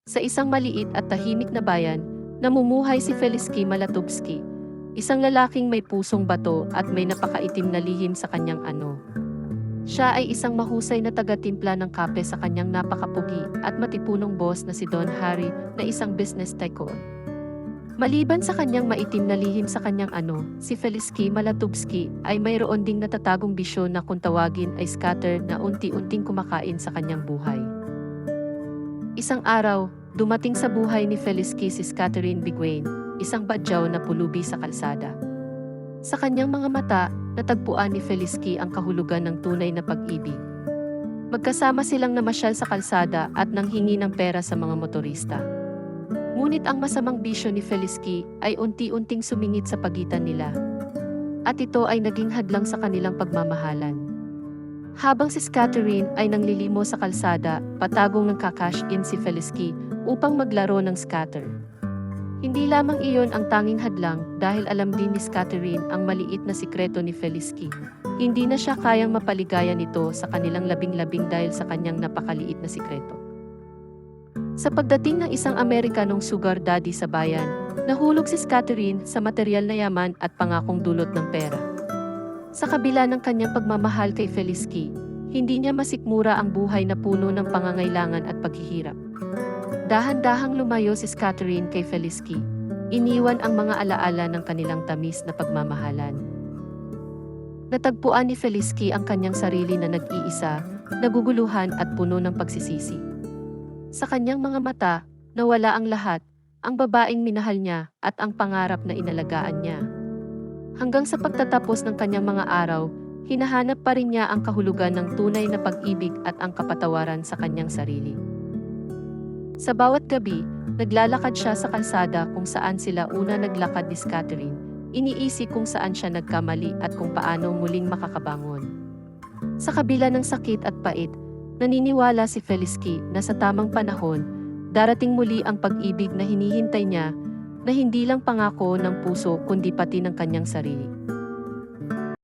Sa isang maliit at tahimik na bayan, namumuhay si Felisky Malatubsky, isang lalaking may pusong bato at may napakaitim na lihim sa kanyang ano. Siya ay isang mahusay na taga-timpla ng kape sa kanyang napakapugi at matipunong boss na si Don Harry na isang business tycoon. Maliban sa kanyang maitim na lihim sa kanyang ano, si Felisky Malatubsky ay mayroon ding natatagong bisyo na kung tawagin ay scatter na unti-unting kumakain sa kanyang buhay. Isang araw, dumating sa buhay ni Felisky si Catherine Biguain, isang badyaw na pulubi sa kalsada. Sa kanyang mga mata, natagpuan ni Felisky ang kahulugan ng tunay na pag-ibig. Magkasama silang namasyal sa kalsada at nanghingi ng pera sa mga motorista. Ngunit ang masamang bisyo ni Felisky ay unti-unting sumingit sa pagitan nila. At ito ay naging hadlang sa kanilang pagmamahalan. Habang si Catherine ay nanglilimo sa kalsada, patagong nagka-cash in si Felisky upang maglaro ng scatter. Hindi lamang iyon ang tanging hadlang dahil alam din ni Catherine ang maliit na sikreto ni Felisky. Hindi na siya kayang mapaligaya nito sa kanilang labing-labing dahil sa kanyang napakaliit na sikreto. Sa pagdating ng isang Amerikanong sugar daddy sa bayan, nahulog si Catherine sa materyal na yaman at pangakong dulot ng pera. Sa kabila ng kanyang pagmamahal kay Felisky, hindi niya masikmura ang buhay na puno ng pangangailangan at paghihirap. Dahan-dahang lumayo si Catherine kay Felisky, iniwan ang mga alaala ng kanilang tamis na pagmamahalan. Natagpuan ni Felisky ang kanyang sarili na nag-iisa, naguguluhan at puno ng pagsisisi. Sa kanyang mga mata, nawala ang lahat, ang babaeng minahal niya at ang pangarap na inalagaan niya. Hanggang sa pagtatapos ng kanyang mga araw, hinahanap pa rin niya ang kahulugan ng tunay na pag-ibig at ang kapatawaran sa kanyang sarili. Sa bawat gabi, naglalakad siya sa kalsada kung saan sila una naglakad ni Catherine, iniisip kung saan siya nagkamali at kung paano muling makakabangon. Sa kabila ng sakit at pait, naniniwala si Felisky na sa tamang panahon, darating muli ang pag-ibig na hinihintay niya, na hindi lang pangako ng puso kundi pati ng kanyang sarili.